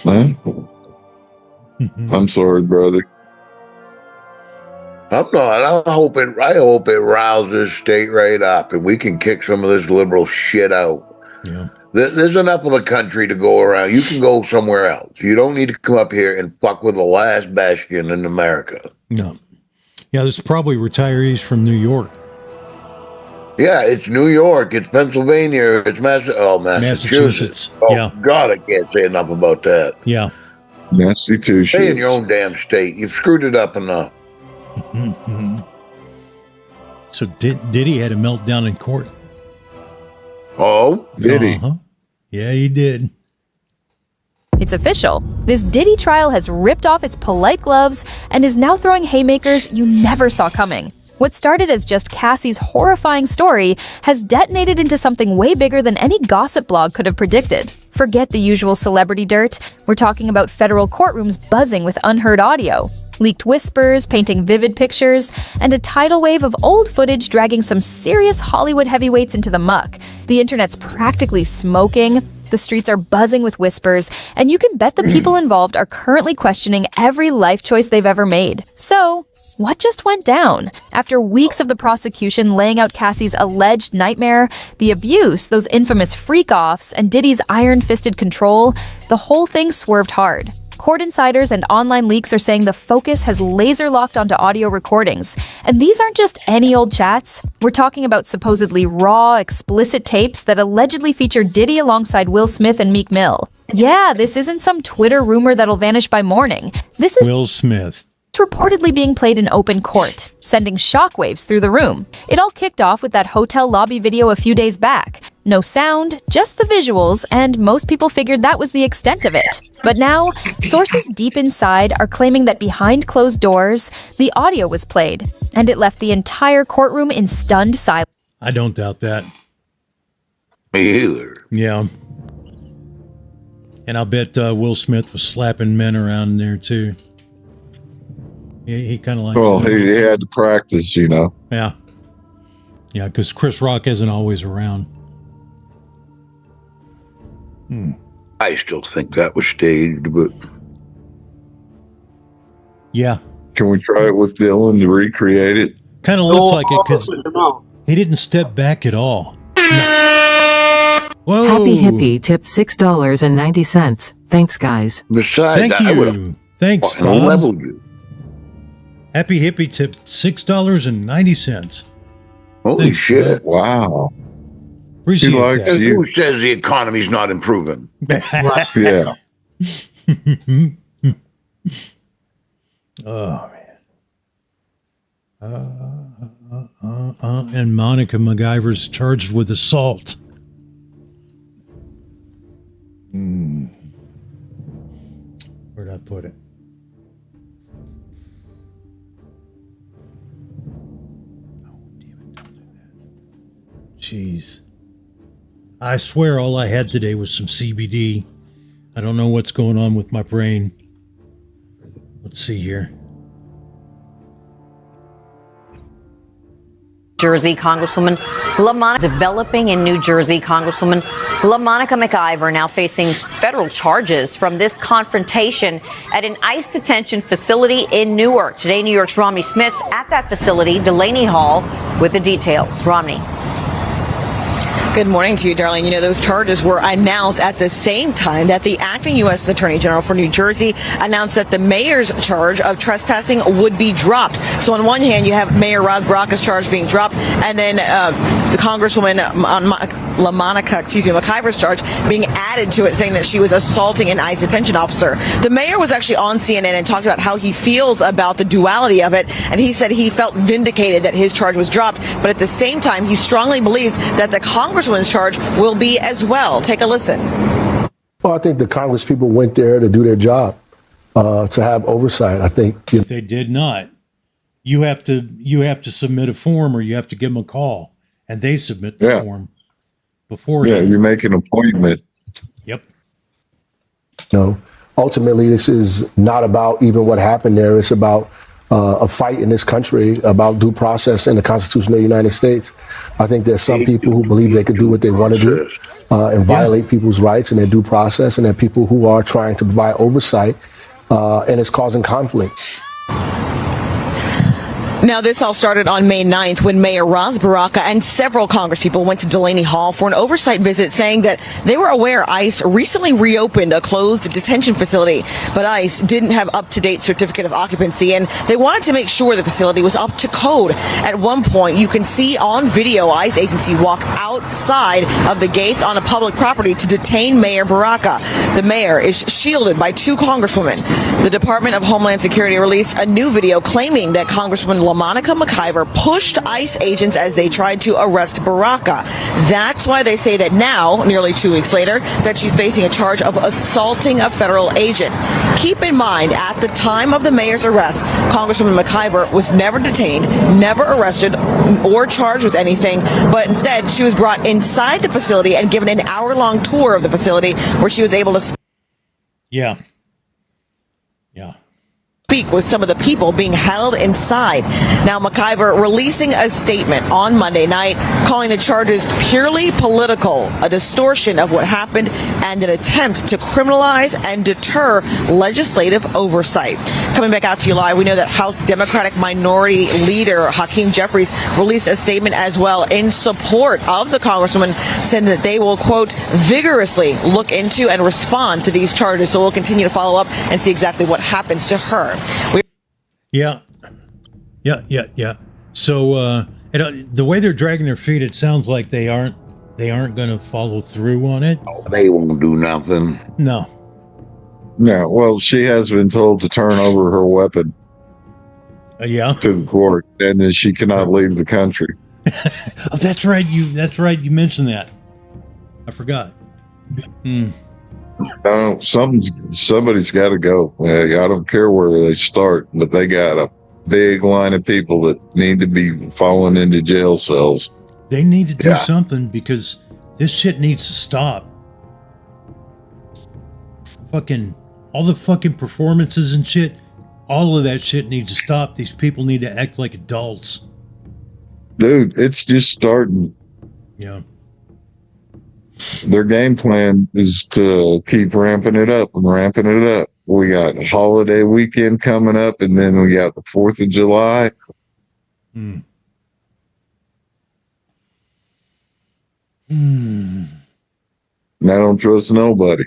Speaker 4: Huh? I'm sorry, brother.
Speaker 2: I'm not. I hope it rouses state right up and we can kick some of this liberal shit out.
Speaker 1: Yeah.
Speaker 2: There's enough of the country to go around. You can go somewhere else. You don't need to come up here and fuck with the last bastion in America.
Speaker 1: No. Yeah, there's probably retirees from New York.
Speaker 2: Yeah, it's New York, it's Pennsylvania, it's Massachusetts. Oh,
Speaker 1: yeah.
Speaker 2: God, I can't say enough about that.
Speaker 1: Yeah.
Speaker 4: Massachusetts.
Speaker 2: Stay in your own damn state. You've screwed it up enough.
Speaker 1: So Diddy had a meltdown in court.
Speaker 2: Oh,
Speaker 4: did he?
Speaker 1: Yeah, he did.
Speaker 24: It's official. This Diddy trial has ripped off its polite gloves and is now throwing haymakers you never saw coming. What started as just Cassie's horrifying story has detonated into something way bigger than any gossip blog could have predicted. Forget the usual celebrity dirt. We're talking about federal courtrooms buzzing with unheard audio, leaked whispers painting vivid pictures, and a tidal wave of old footage dragging some serious Hollywood heavyweights into the muck. The internet's practically smoking. The streets are buzzing with whispers, and you can bet the people involved are currently questioning every life choice they've ever made. So, what just went down? After weeks of the prosecution laying out Cassie's alleged nightmare, the abuse, those infamous freak-offs, and Diddy's iron-fisted control, the whole thing swerved hard. Court insiders and online leaks are saying the focus has laser-locked onto audio recordings. And these aren't just any old chats. We're talking about supposedly raw, explicit tapes that allegedly feature Diddy alongside Will Smith and Meek Mill. Yeah, this isn't some Twitter rumor that'll vanish by morning. This is
Speaker 1: Will Smith.
Speaker 24: reportedly being played in open court, sending shockwaves through the room. It all kicked off with that hotel lobby video a few days back. No sound, just the visuals, and most people figured that was the extent of it. But now, sources deep inside are claiming that behind closed doors, the audio was played, and it left the entire courtroom in stunned silence.
Speaker 1: I don't doubt that.
Speaker 2: Me either.
Speaker 1: Yeah. And I'll bet Will Smith was slapping men around there too. He kind of likes
Speaker 4: Well,
Speaker 1: that.
Speaker 4: he had to practice, you know.
Speaker 1: Yeah. Yeah, because Chris Rock isn't always around.
Speaker 2: I still think that was staged, but
Speaker 1: Yeah.
Speaker 4: Can we try it with Dylan to recreate it?
Speaker 1: Kind of looks like it because he didn't step back at all. Whoa.
Speaker 5: Happy Hippie tip $6.90. Thanks, guys.
Speaker 2: Besides,
Speaker 1: Thank you. Thanks, Bob.
Speaker 2: leveled you.
Speaker 1: Happy Hippie tip $6.90.
Speaker 2: Holy
Speaker 1: Thanks,
Speaker 2: shit!
Speaker 4: Wow.
Speaker 1: Appreciate that.
Speaker 2: Who says the economy's not improving?
Speaker 4: Yeah.
Speaker 1: Oh man. And Monica MacGyver's charged with assault. Where'd I put it? Oh, damn it, don't do that. Jeez. I swear all I had today was some CBD. I don't know what's going on with my brain. Let's see here.
Speaker 7: Jersey Congresswoman LaMonica developing in New Jersey. Congresswoman LaMonica MacIver now facing federal charges from this confrontation at an ICE detention facility in Newark. Today, New York's Romney Smith's at that facility, Delaney Hall, with the details. Romney.
Speaker 8: Good morning to you, Darlene. You know, those charges were announced at the same time that the acting U.S. Attorney General for New Jersey announced that the mayor's charge of trespassing would be dropped. So on one hand, you have Mayor Ras Baraka's charge being dropped, and then the Congresswoman LaMonica, MacIver's charge being added to it, saying that she was assaulting an ICE detention officer. The mayor was actually on CNN and talked about how he feels about the duality of it, and he said he felt vindicated that his charge was dropped, but at the same time, he strongly believes that the Congresswoman's charge will be as well. Take a listen.
Speaker 10: Well, I think the Congress people went there to do their job, to have oversight. I think
Speaker 1: they did not. You have to submit a form, or you have to give them a call, and they submit the form before.
Speaker 4: Yeah, you make an appointment.
Speaker 1: Yep.
Speaker 10: No, ultimately, this is not about even what happened there. It's about a fight in this country, about due process and the Constitution of the United States. I think there's some people who believe they could do what they want to do and violate people's rights and their due process, and there are people who are trying to provide oversight, and it's causing conflict.
Speaker 8: Now, this all started on May 9th when Mayor Ras Baraka and several Congresspeople went to Delaney Hall for an oversight visit, saying that they were aware ICE recently reopened a closed detention facility, but ICE didn't have up-to-date certificate of occupancy, and they wanted to make sure the facility was up to code. At one point, you can see on video ICE agency walk outside of the gates on a public property to detain Mayor Baraka. The mayor is shielded by two congresswomen. The Department of Homeland Security released a new video claiming that Congresswoman LaMonica MacIver pushed ICE agents as they tried to arrest Baraka. That's why they say that now, nearly 2 weeks later, that she's facing a charge of assaulting a federal agent. Keep in mind, at the time of the mayor's arrest, Congresswoman MacIver was never detained, never arrested, or charged with anything, but instead she was brought inside the facility and given an hour-long tour of the facility where she was able to
Speaker 1: Yeah.
Speaker 8: speak with some of the people being held inside. Now, MacIver releasing a statement on Monday night calling the charges purely political, a distortion of what happened, and an attempt to criminalize and deter legislative oversight. Coming back out to you live, we know that House Democratic Minority Leader Hakeem Jeffries released a statement as well in support of the Congresswoman, saying that they will, quote, vigorously look into and respond to these charges. So we'll continue to follow up and see exactly what happens to her.
Speaker 1: Yeah. So the way they're dragging their feet, it sounds like they aren't going to follow through on it.
Speaker 2: They won't do nothing.
Speaker 1: No.
Speaker 4: No. Well, she has been told to turn over her weapon. To the court, and then she cannot leave the country.
Speaker 1: Oh, that's right. You mentioned that. I forgot.
Speaker 4: No, somebody's got to go. I don't care where they start, but they got a big line of people that need to be falling into jail cells.
Speaker 1: They need to do something, because this shit needs to stop. All the fucking performances and shit, all of that shit needs to stop. These people need to act like adults.
Speaker 4: Dude, it's just starting.
Speaker 1: Yeah.
Speaker 4: Their game plan is to keep ramping it up and ramping it up. we got holiday weekend coming up, and then we got the 4th of July.
Speaker 1: Hmm.
Speaker 4: And I don't trust nobody.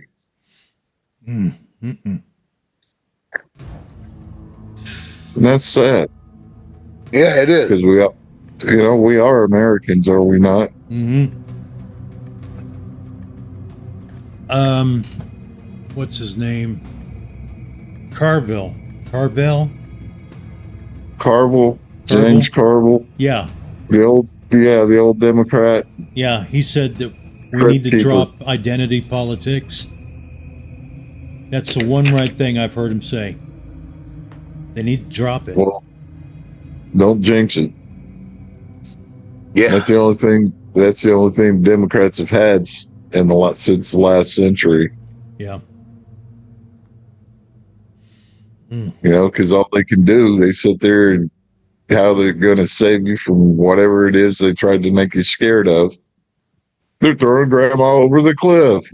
Speaker 1: Mm. Mm-mm.
Speaker 4: And that's sad.
Speaker 2: Yeah, it is.
Speaker 4: Because we are Americans, are we not?
Speaker 1: Mm-hmm. What's his name? Carville.
Speaker 4: James Carville.
Speaker 1: Yeah.
Speaker 4: The old Democrat.
Speaker 1: Yeah, he said that we
Speaker 4: Correct
Speaker 1: need to
Speaker 4: people.
Speaker 1: drop identity politics. That's the one right thing I've heard him say. They need to drop it.
Speaker 4: Well, don't jinx it.
Speaker 2: Yeah.
Speaker 4: That's the only thing Democrats have had since the last century.
Speaker 1: Yeah.
Speaker 4: Because all they can do, they sit there and how they're going to save you from whatever it is they tried to make you scared of. They're throwing grandma over the cliff.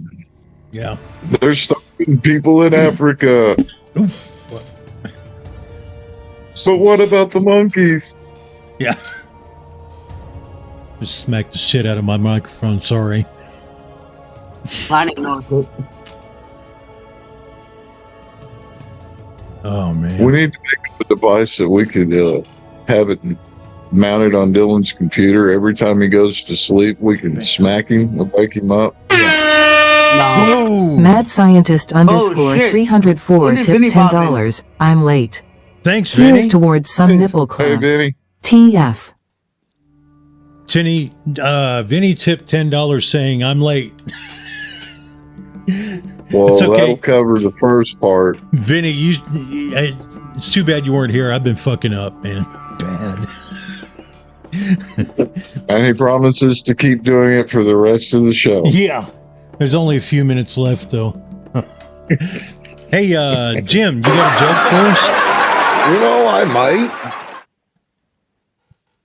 Speaker 1: Yeah.
Speaker 4: They're stopping people in Africa. But what about the monkeys?
Speaker 1: Yeah. Just smacked the shit out of my microphone. Sorry.
Speaker 3: I didn't know it.
Speaker 1: Oh, man.
Speaker 4: We need to make up a device that we could have it mounted on Dylan's computer. Every time he goes to sleep, we can smack him and wake him up.
Speaker 5: Mad scientist underscore
Speaker 3: shit.
Speaker 5: 304
Speaker 3: When did
Speaker 5: tip
Speaker 3: Vinny pop in?
Speaker 5: $10. I'm late.
Speaker 1: Thanks,
Speaker 5: Here's
Speaker 1: Vinny.
Speaker 5: towards some nipple clamps.
Speaker 4: Vinny.
Speaker 5: TF.
Speaker 1: Vinny tipped $10 saying I'm late.
Speaker 4: Well,
Speaker 1: It's okay.
Speaker 4: that'll cover the first part.
Speaker 1: Vinny, it's too bad you weren't here. I've been fucking up, man. Bad.
Speaker 4: And he promises to keep doing it for the rest of the show.
Speaker 1: Yeah. There's only a few minutes left, though. Hey, Jim, you got a joke for us?
Speaker 2: I might.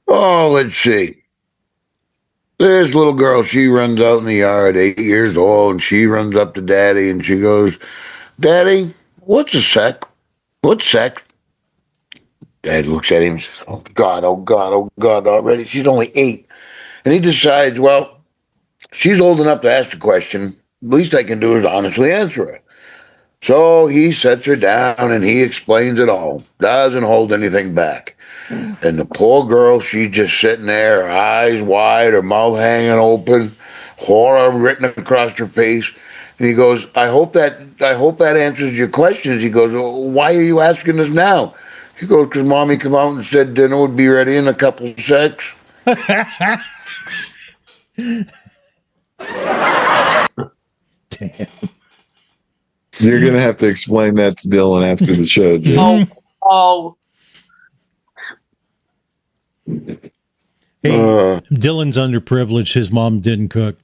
Speaker 2: Oh, let's see. This little girl, she runs out in the yard, 8 years old, and she runs up to Daddy, and she goes, Daddy, what's a sex? What's sex? Dad looks at him and says, oh, God, already. She's only 8. And he decides, well, she's old enough to ask the question. Least I can do is honestly answer it. So he sets her down and he explains it all. Doesn't hold anything back. And the poor girl, she's just sitting there, her eyes wide, her mouth hanging open, horror written across her face. And he goes, I hope that answers your questions. He goes, well, why are you asking us now? He goes, because Mommy came out and said dinner would be ready in a couple of secs.
Speaker 1: Damn.
Speaker 4: You're going to have to explain that to Dylan after the show, Jim.
Speaker 3: Oh.
Speaker 1: Hey, Dylan's underprivileged. His mom didn't cook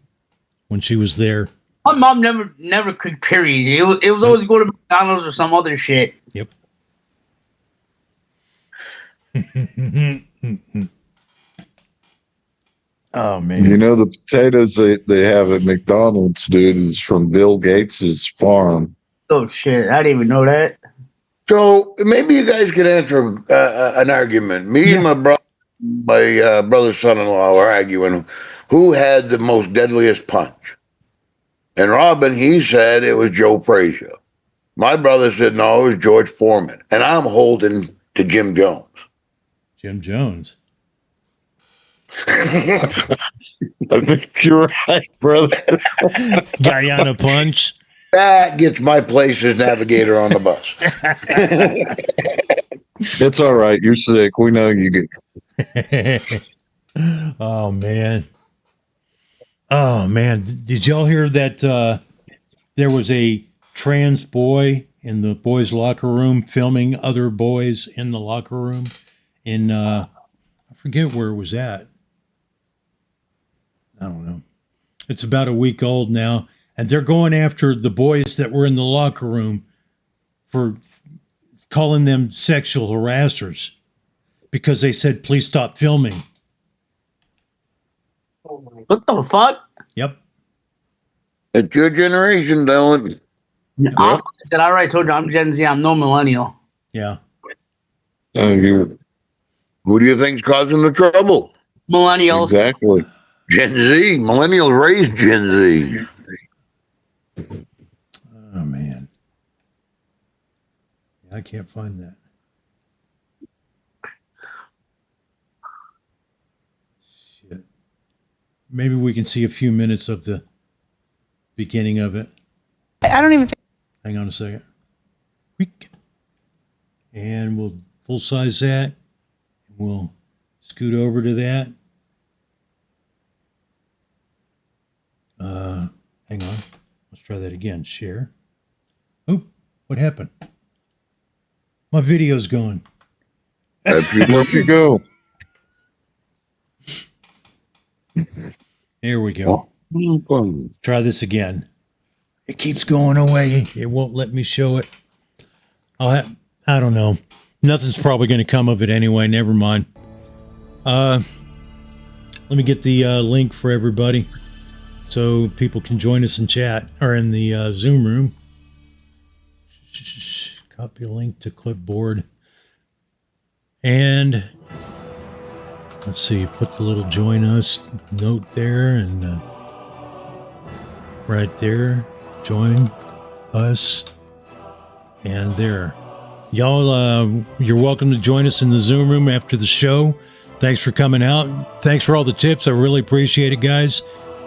Speaker 1: when she was there.
Speaker 3: My mom never cooked, period. It was always go to McDonald's or some other shit.
Speaker 1: Yep. Oh, man.
Speaker 4: You know, the potatoes they have at McDonald's, dude, is from Bill Gates's farm.
Speaker 3: Oh, shit. I didn't even know that.
Speaker 2: So maybe you guys could answer an argument. Me and my brother's son-in-law were arguing who had the most deadliest punch. And Robin, he said it was Joe Frazier. My brother said no, it was George Foreman. And I'm holding to Jim Jones.
Speaker 1: Jim Jones.
Speaker 4: I think you're right, brother.
Speaker 1: Guyana punch.
Speaker 2: That gets my place as navigator on the bus.
Speaker 4: It's all right. You're sick. We know you get.
Speaker 1: Oh, man. Oh, man. Did y'all hear that there was a trans boy in the boys' locker room filming other boys in the locker room? In, I forget where it was at. I don't know. It's about a week old now. And they're going after the boys that were in the locker room for calling them sexual harassers because they said, please stop filming.
Speaker 3: What the fuck?
Speaker 1: Yep.
Speaker 2: It's your generation, Dylan.
Speaker 3: I said, I already told you I'm Gen Z. I'm no millennial.
Speaker 1: Yeah.
Speaker 2: Who do you think's causing the trouble?
Speaker 3: Millennials.
Speaker 4: Exactly.
Speaker 2: Gen Z. Millennials raised Gen Z.
Speaker 1: Oh, man. I can't find that. Shit. Maybe we can see a few minutes of the beginning of it.
Speaker 23: I don't even think.
Speaker 1: Hang on a second. QICK. And we'll full size that. We'll scoot over to that. Hang on. Let's try that again. Share. Oh, what happened? My video's gone.
Speaker 4: Where'd you go?
Speaker 1: There we go. Try this again. It keeps going away. It won't let me show it. I don't know. Nothing's probably going to come of it anyway. Never mind. Let me get the link for everybody so people can join us in chat or in the Zoom room. Copy a link to clipboard. And let's see, put the little join us note there and right there. Join us. And there. Y'all, you're welcome to join us in the Zoom room after the show. Thanks for coming out. Thanks for all the tips. I really appreciate it, guys.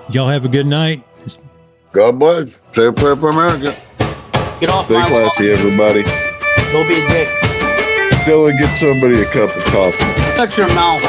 Speaker 1: Y'all have a good night.
Speaker 2: God bless. Say a prayer for America.
Speaker 3: Get off
Speaker 4: Stay
Speaker 3: my
Speaker 4: classy, everybody.
Speaker 3: Don't be a dick.
Speaker 4: Dylan, get somebody a cup of coffee.
Speaker 3: Shut your mouth.